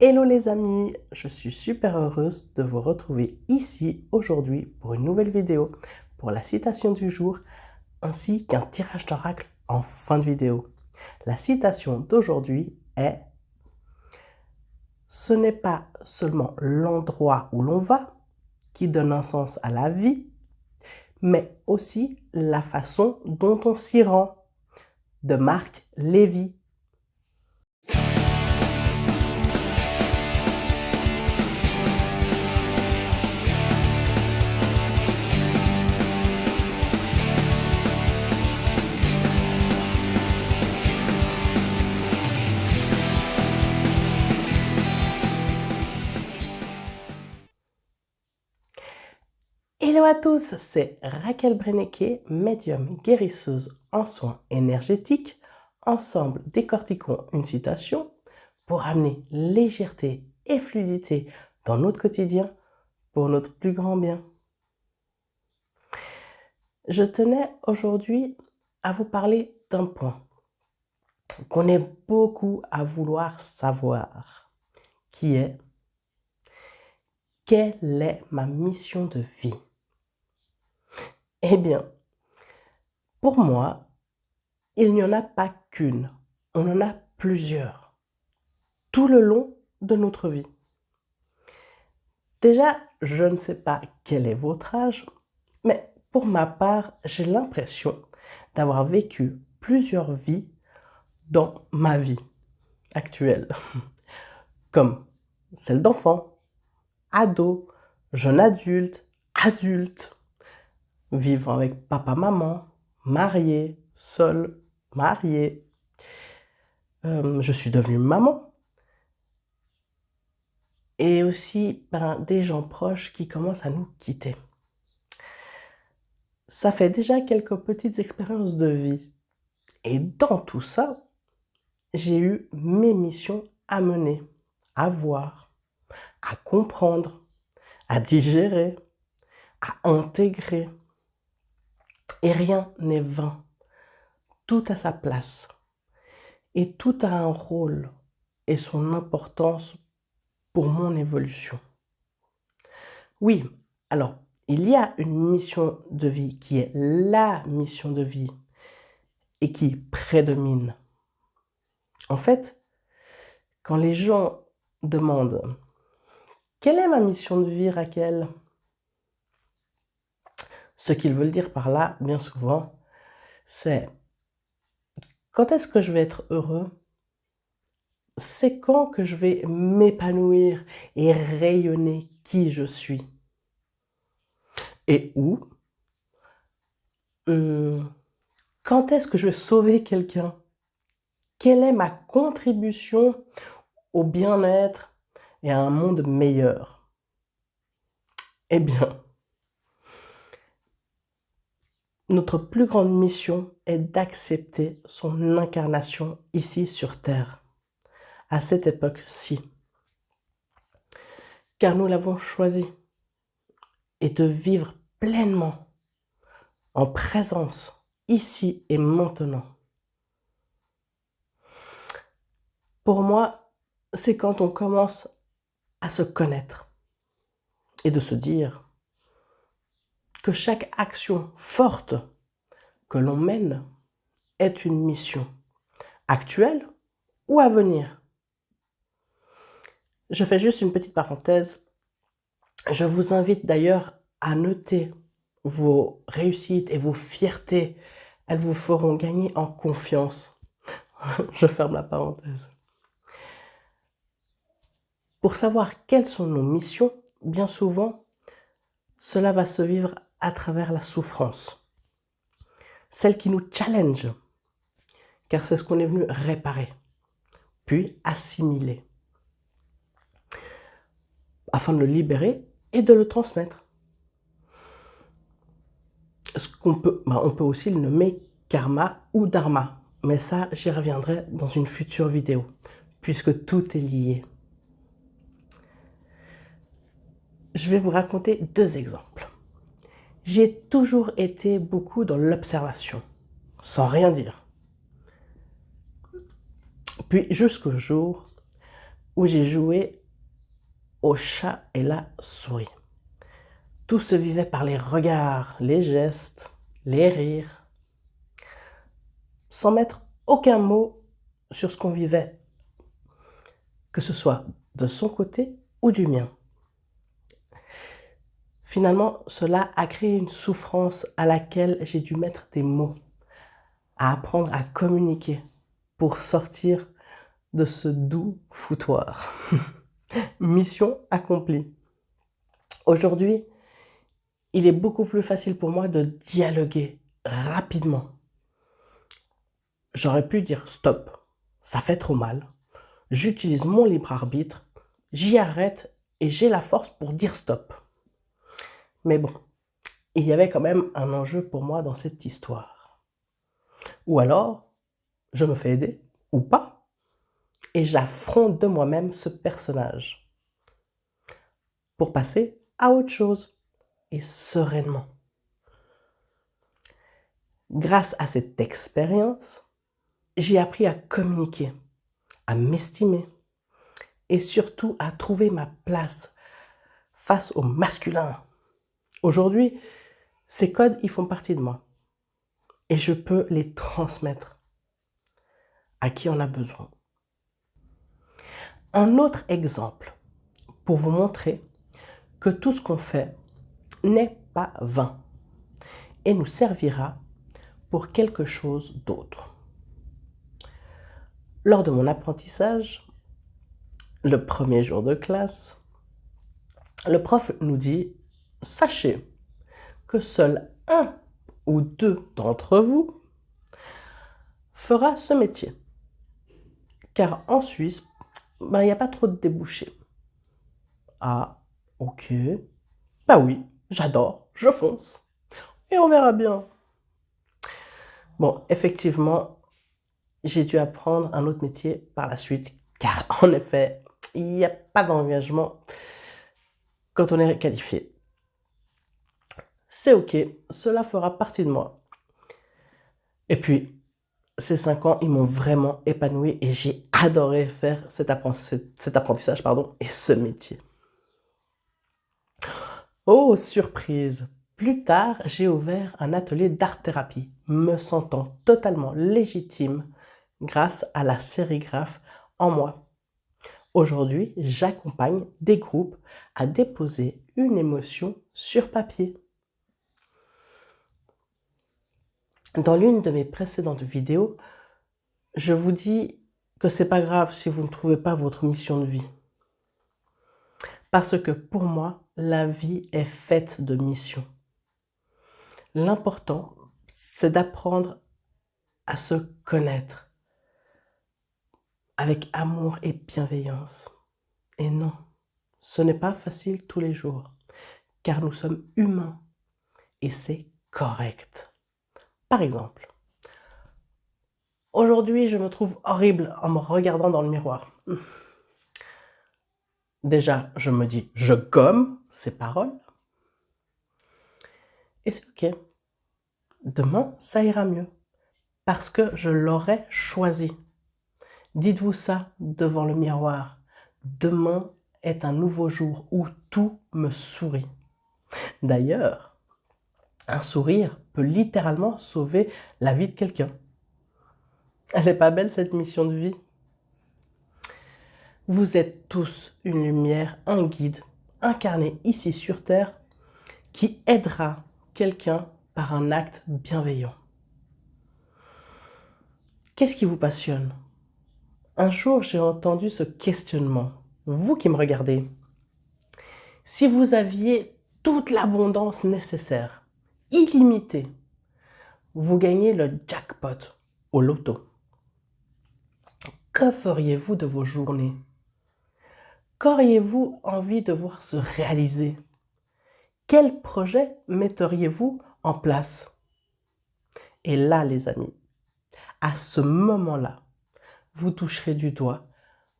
Hello les amis, je suis super heureuse de vous retrouver ici aujourd'hui pour une nouvelle vidéo, pour la citation du jour, ainsi qu'un tirage d'oracle en fin de vidéo. La citation d'aujourd'hui est: ce n'est pas seulement l'endroit où l'on va qui donne un sens à la vie, mais aussi la façon dont on s'y rend, de Marc Lévy. Hello à tous, c'est Raquel Brennecke, médium guérisseuse en soins énergétiques. Ensemble, décortiquons une citation pour amener légèreté et fluidité dans notre quotidien pour notre plus grand bien. Je tenais aujourd'hui à vous parler d'un point qu'on est beaucoup à vouloir savoir, qui est: quelle est ma mission de vie? Eh bien, pour moi, il n'y en a pas qu'une, on en a plusieurs, tout le long de notre vie. Déjà, je ne sais pas quel est votre âge, mais pour ma part, j'ai l'impression d'avoir vécu plusieurs vies dans ma vie actuelle, comme celle d'enfant, ado, jeune adulte, adulte, vivant avec papa-maman, marié, seul, marié. Je suis devenue maman. Et aussi des gens proches qui commencent à nous quitter. Ça fait déjà quelques petites expériences de vie. Et dans tout ça, j'ai eu mes missions à mener, à voir, à comprendre, à digérer, à intégrer. Et rien n'est vain. Tout a sa place. Et tout a un rôle et son importance pour mon évolution. Oui, alors, il y a une mission de vie qui est la mission de vie et qui prédomine. En fait, quand les gens demandent « Quelle est ma mission de vie, Raquel ?» Ce qu'ils veulent dire par là, bien souvent, c'est « Quand est-ce que je vais être heureux ? C'est quand que je vais m'épanouir et rayonner qui je suis ? Et où ? Quand est-ce que je vais sauver quelqu'un ? Quelle est ma contribution au bien-être et à un monde meilleur ? Eh bien, notre plus grande mission est d'accepter son incarnation ici sur Terre, à cette époque-ci. Car nous l'avons choisi, et de vivre pleinement, en présence, ici et maintenant. Pour moi, c'est quand on commence à se connaître et de se dire que chaque action forte que l'on mène est une mission, actuelle ou à venir. Je fais juste une petite parenthèse. Je vous invite d'ailleurs à noter vos réussites et vos fiertés. Elles vous feront gagner en confiance. Je ferme la parenthèse. Pour savoir quelles sont nos missions, bien souvent, cela va se vivre à travers la souffrance. Celle qui nous challenge, car c'est ce qu'on est venu réparer, puis assimiler, afin de le libérer et de le transmettre. On peut aussi le nommer karma ou dharma, mais ça, j'y reviendrai dans une future vidéo, puisque tout est lié. Je vais vous raconter 2 exemples. J'ai toujours été beaucoup dans l'observation, sans rien dire. Puis jusqu'au jour où j'ai joué au chat et la souris. Tout se vivait par les regards, les gestes, les rires, sans mettre aucun mot sur ce qu'on vivait, que ce soit de son côté ou du mien. Finalement, cela a créé une souffrance à laquelle j'ai dû mettre des mots, à apprendre à communiquer pour sortir de ce doux foutoir. Mission accomplie. Aujourd'hui, il est beaucoup plus facile pour moi de dialoguer rapidement. J'aurais pu dire stop, ça fait trop mal. J'utilise mon libre arbitre, j'y arrête et j'ai la force pour dire stop. Mais bon, il y avait quand même un enjeu pour moi dans cette histoire. Ou alors, je me fais aider, ou pas, et j'affronte de moi-même ce personnage pour passer à autre chose, et sereinement. Grâce à cette expérience, j'ai appris à communiquer, à m'estimer, et surtout à trouver ma place face au masculin. Aujourd'hui, ces codes, ils font partie de moi, et je peux les transmettre à qui en a besoin. Un autre exemple pour vous montrer que tout ce qu'on fait n'est pas vain et nous servira pour quelque chose d'autre. Lors de mon apprentissage, le premier jour de classe, le prof nous dit « Sachez que seul un ou deux d'entre vous fera ce métier, car en Suisse, il n'y a pas trop de débouchés. » Ah, ok. Bah oui, j'adore, je fonce. Et on verra bien. Bon, effectivement, j'ai dû apprendre un autre métier par la suite, car en effet, il n'y a pas d'engagement quand on est qualifié. C'est ok, cela fera partie de moi. Et puis, ces 5 ans, ils m'ont vraiment épanoui et j'ai adoré faire cet apprentissage et ce métier. Oh, surprise! Plus tard, j'ai ouvert un atelier d'art-thérapie, me sentant totalement légitime grâce à la sérigraphe en moi. Aujourd'hui, j'accompagne des groupes à déposer une émotion sur papier. Dans l'une de mes précédentes vidéos, je vous dis que c'est pas grave si vous ne trouvez pas votre mission de vie. Parce que pour moi, la vie est faite de missions. L'important, c'est d'apprendre à se connaître avec amour et bienveillance. Et non, ce n'est pas facile tous les jours, car nous sommes humains et c'est correct. Par exemple, aujourd'hui, je me trouve horrible en me regardant dans le miroir. Déjà, je me dis, je gomme ces paroles. Et c'est ok. Demain, ça ira mieux. Parce que je l'aurais choisi. Dites-vous ça devant le miroir. Demain est un nouveau jour où tout me sourit. D'ailleurs, un sourire peut littéralement sauver la vie de quelqu'un. Elle n'est pas belle cette mission de vie? Vous êtes tous une lumière, un guide, incarné ici sur Terre, qui aidera quelqu'un par un acte bienveillant. Qu'est-ce qui vous passionne? Un jour, j'ai entendu ce questionnement. Vous qui me regardez, si vous aviez toute l'abondance nécessaire, illimitée, vous gagnez le jackpot au loto. Que feriez-vous de vos journées? Qu'auriez-vous envie de voir se réaliser? Quel projet metteriez-vous en place? Et là, les amis, à ce moment-là, vous toucherez du doigt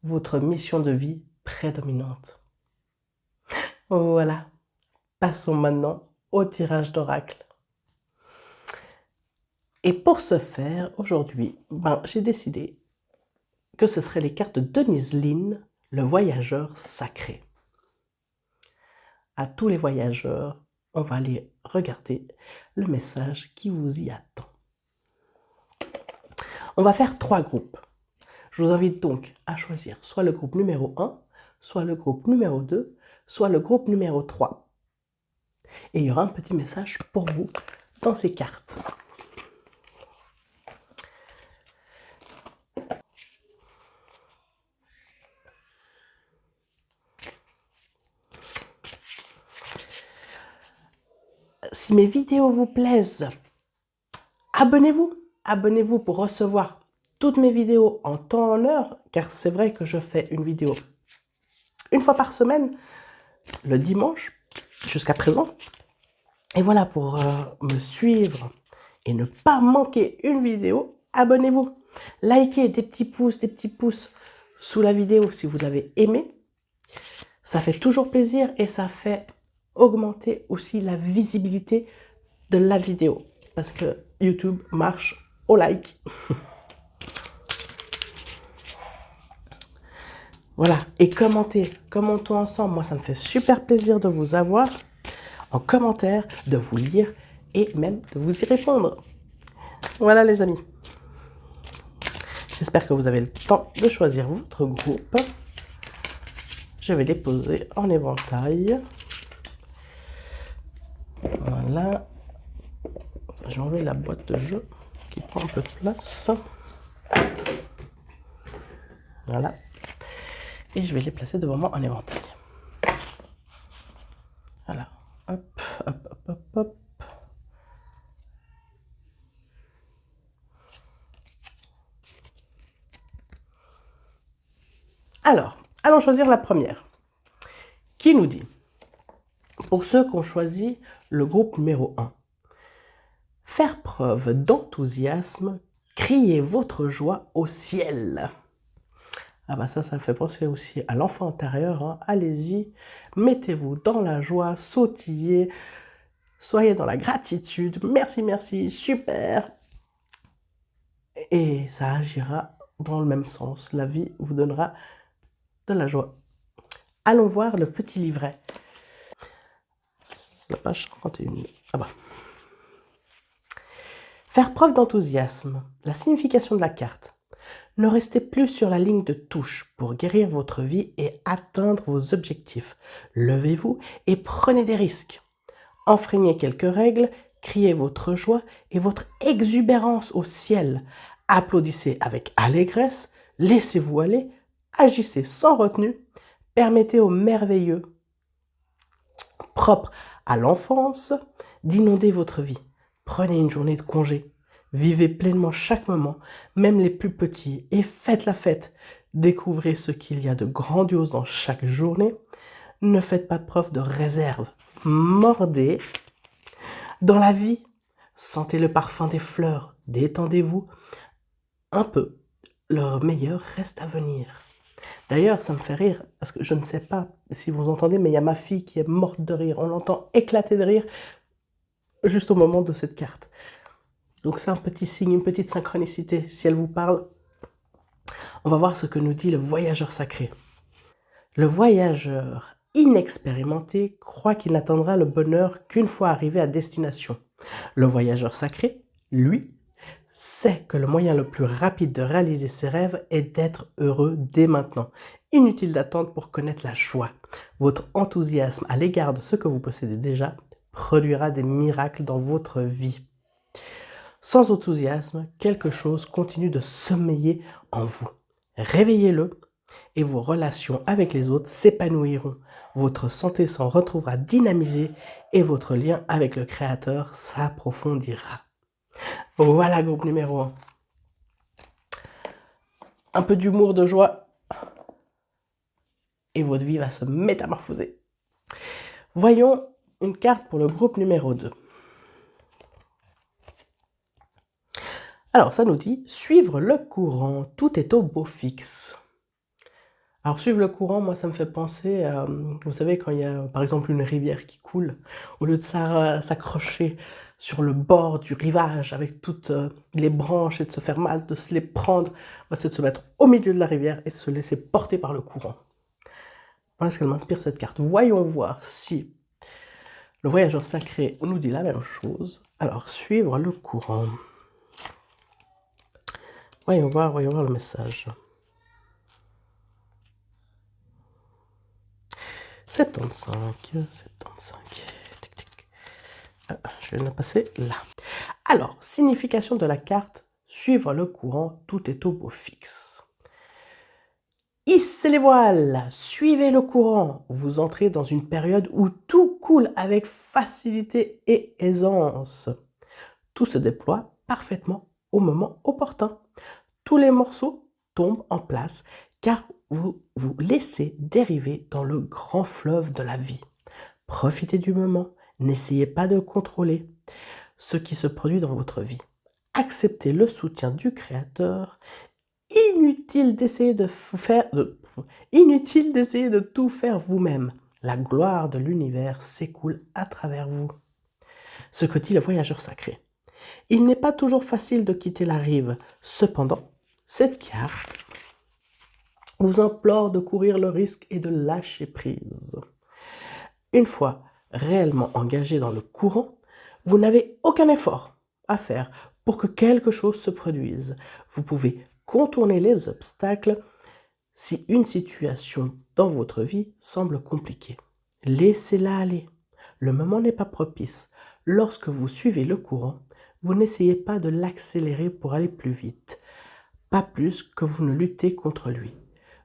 votre mission de vie prédominante. Voilà, passons maintenant au tirage d'oracle. Et pour ce faire, aujourd'hui, j'ai décidé que ce seraient les cartes de Denise Lynn, le voyageur sacré. À tous les voyageurs, on va aller regarder le message qui vous y attend. On va faire 3 groupes. Je vous invite donc à choisir soit le groupe numéro 1, soit le groupe numéro 2, soit le groupe numéro 3. Et il y aura un petit message pour vous dans ces cartes. Si mes vidéos vous plaisent, abonnez-vous. Abonnez-vous pour recevoir toutes mes vidéos en temps en heure, car c'est vrai que je fais une vidéo une fois par semaine, le dimanche, jusqu'à présent. Et voilà, pour me suivre et ne pas manquer une vidéo, abonnez-vous. Likez des petits pouces sous la vidéo si vous avez aimé. Ça fait toujours plaisir et ça fait augmenter aussi la visibilité de la vidéo. Parce que YouTube marche au like. Voilà, et commentons ensemble. Moi, ça me fait super plaisir de vous avoir en commentaire, de vous lire et même de vous y répondre. Voilà les amis. J'espère que vous avez le temps de choisir votre groupe. Je vais les poser en éventail. Voilà. J'ai enlevé la boîte de jeu qui prend un peu de place. Voilà. Et je vais les placer devant moi en éventail. Voilà. Hop, hop, hop, hop, hop. Alors, allons choisir la première. Qui nous dit? Pour ceux qui ont choisi le groupe numéro 1. Faire preuve d'enthousiasme, criez votre joie au ciel. Ah bah ça me fait penser aussi à l'enfant intérieur. Hein. Allez-y, mettez-vous dans la joie, sautillez, soyez dans la gratitude. Merci, merci, super. Et ça agira dans le même sens. La vie vous donnera de la joie. Allons voir le petit livret. La page 51. Ah bah. Faire preuve d'enthousiasme. La signification de la carte. Ne restez plus sur la ligne de touche pour guérir votre vie et atteindre vos objectifs. Levez-vous et prenez des risques. Enfreignez quelques règles, criez votre joie et votre exubérance au ciel. Applaudissez avec allégresse, laissez-vous aller, agissez sans retenue, permettez au merveilleux, propre à l'enfance, d'inonder votre vie. Prenez une journée de congé. Vivez pleinement chaque moment, même les plus petits, et faites la fête. Découvrez ce qu'il y a de grandiose dans chaque journée. Ne faites pas preuve de réserve. Mordez. Dans la vie, sentez le parfum des fleurs. Détendez-vous un peu. Le meilleur reste à venir. D'ailleurs, ça me fait rire, parce que je ne sais pas si vous entendez, mais il y a ma fille qui est morte de rire. On l'entend éclater de rire juste au moment de cette carte. Donc c'est un petit signe, une petite synchronicité. Si elle vous parle, on va voir ce que nous dit le voyageur sacré. Le voyageur inexpérimenté croit qu'il n'atteindra le bonheur qu'une fois arrivé à destination. Le voyageur sacré, lui, sait que le moyen le plus rapide de réaliser ses rêves est d'être heureux dès maintenant. Inutile d'attendre pour connaître la joie. Votre enthousiasme à l'égard de ce que vous possédez déjà produira des miracles dans votre vie. Sans enthousiasme, quelque chose continue de sommeiller en vous. Réveillez-le et vos relations avec les autres s'épanouiront. Votre santé s'en retrouvera dynamisée et votre lien avec le Créateur s'approfondira. Voilà, groupe numéro 1. Un peu d'humour, de joie, et votre vie va se métamorphoser. Voyons une carte pour le groupe numéro 2. Alors, ça nous dit « Suivre le courant, tout est au beau fixe ». Alors, suivre le courant, moi, ça me fait penser à, vous savez, quand il y a, par exemple, une rivière qui coule, au lieu de s'accrocher sur le bord du rivage avec toutes les branches et de se faire mal, de se les prendre, c'est de se mettre au milieu de la rivière et de se laisser porter par le courant. Voilà ce qu'elle m'inspire, cette carte. Voyons voir si le voyageur sacré nous dit la même chose. Alors, suivre le courant. Voyons voir le message. 75. Tic, tic. Je vais la passer là. Alors, signification de la carte, suivre le courant, tout est au beau fixe. Hissez les voiles, suivez le courant. Vous entrez dans une période où tout coule avec facilité et aisance. Tout se déploie parfaitement au moment opportun. Tous les morceaux tombent en place car vous vous laissez dériver dans le grand fleuve de la vie. Profitez du moment, n'essayez pas de contrôler ce qui se produit dans votre vie. Acceptez le soutien du Créateur. Inutile d'essayer de tout faire vous-même. La gloire de l'univers s'écoule à travers vous. Ce que dit le voyageur sacré. Il n'est pas toujours facile de quitter la rive. Cependant, cette carte vous implore de courir le risque et de lâcher prise. Une fois réellement engagé dans le courant, vous n'avez aucun effort à faire pour que quelque chose se produise. Vous pouvez contourner les obstacles si une situation dans votre vie semble compliquée. Laissez-la aller. Le moment n'est pas propice. Lorsque vous suivez le courant, vous n'essayez pas de l'accélérer pour aller plus vite, pas plus que vous ne luttez contre lui.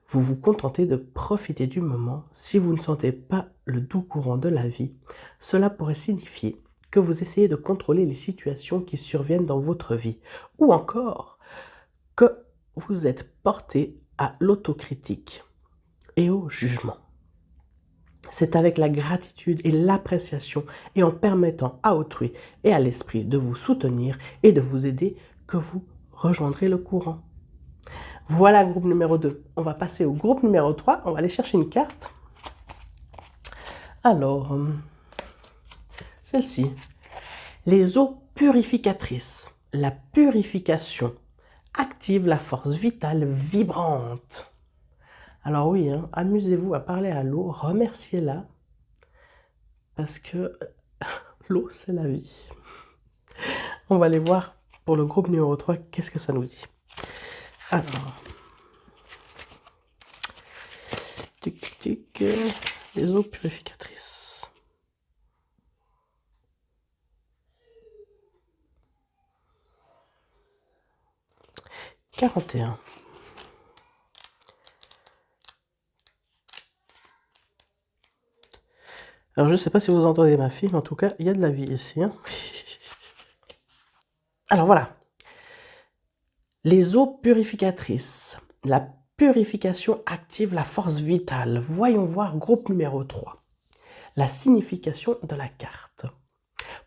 Vous vous contentez de profiter du moment. Si vous ne sentez pas le doux courant de la vie, cela pourrait signifier que vous essayez de contrôler les situations qui surviennent dans votre vie, ou encore que vous êtes porté à l'autocritique et au jugement. C'est avec la gratitude et l'appréciation et en permettant à autrui et à l'esprit de vous soutenir et de vous aider que vous rejoindrez le courant. Voilà le groupe numéro 2. On va passer au groupe numéro 3. On va aller chercher une carte. Alors, celle-ci. Les eaux purificatrices. La purification active la force vitale vibrante. Alors oui, amusez-vous à parler à l'eau, remerciez-la, parce que l'eau, c'est la vie. On va aller voir pour le groupe numéro 3, qu'est-ce que ça nous dit. Alors, les eaux purificatrices. « 41. Alors, je ne sais pas si vous entendez ma fille, mais en tout cas, il y a de la vie ici. Alors, voilà. Les eaux purificatrices. La purification active la force vitale. Voyons voir groupe numéro 3. La signification de la carte.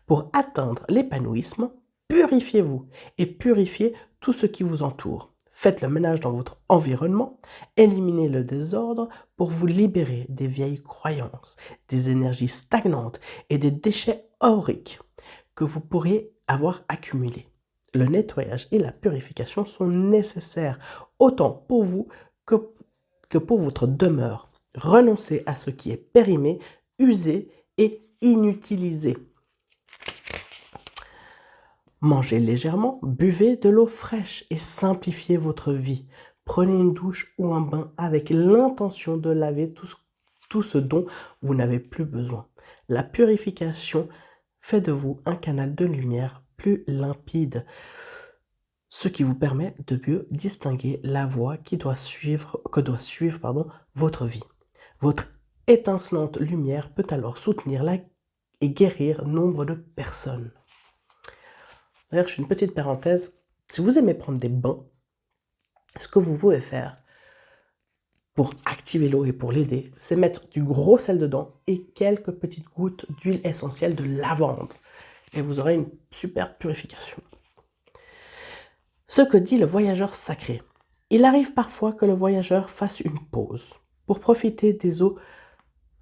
Pour atteindre l'épanouissement, purifiez-vous et purifiez tout ce qui vous entoure. Faites le ménage dans votre environnement, éliminez le désordre pour vous libérer des vieilles croyances, des énergies stagnantes et des déchets auriques que vous pourriez avoir accumulés. Le nettoyage et la purification sont nécessaires autant pour vous que pour votre demeure. Renoncez à ce qui est périmé, usé et inutilisé. Mangez légèrement, buvez de l'eau fraîche et simplifiez votre vie. Prenez une douche ou un bain avec l'intention de laver tout ce dont vous n'avez plus besoin. La purification fait de vous un canal de lumière plus limpide, ce qui vous permet de mieux distinguer la voie que doit suivre votre vie. Votre étincelante lumière peut alors soutenir et guérir nombre de personnes. D'ailleurs, je fais une petite parenthèse. Si vous aimez prendre des bains, ce que vous pouvez faire pour activer l'eau et pour l'aider, c'est mettre du gros sel dedans et quelques petites gouttes d'huile essentielle de lavande. Et vous aurez une super purification. Ce que dit le voyageur sacré. Il arrive parfois que le voyageur fasse une pause pour profiter des eaux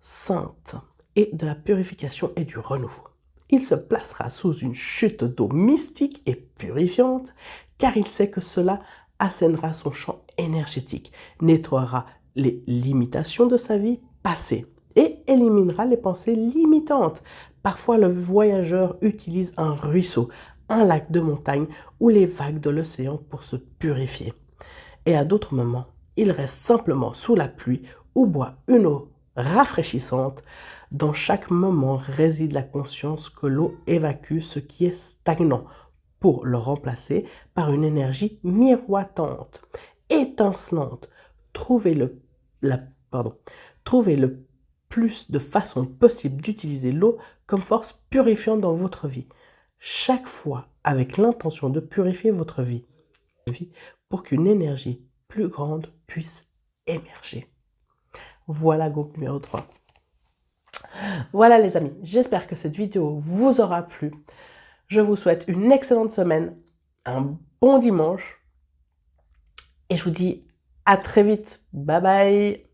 saintes et de la purification et du renouveau. Il se placera sous une chute d'eau mystique et purifiante, car il sait que cela assainira son champ énergétique, nettoiera les limitations de sa vie, passé et éliminera les pensées limitantes. Parfois, le voyageur utilise un ruisseau, un lac de montagne ou les vagues de l'océan pour se purifier. Et à d'autres moments, il reste simplement sous la pluie ou boit une eau rafraîchissante. Dans chaque moment réside la conscience que l'eau évacue ce qui est stagnant pour le remplacer par une énergie miroitante, étincelante. Trouvez le plus de façons possibles d'utiliser l'eau comme force purifiante dans votre vie. Chaque fois avec l'intention de purifier votre vie pour qu'une énergie plus grande puisse émerger. Voilà groupe numéro 3. Voilà les amis, j'espère que cette vidéo vous aura plu. Je vous souhaite une excellente semaine, un bon dimanche et je vous dis à très vite. Bye bye.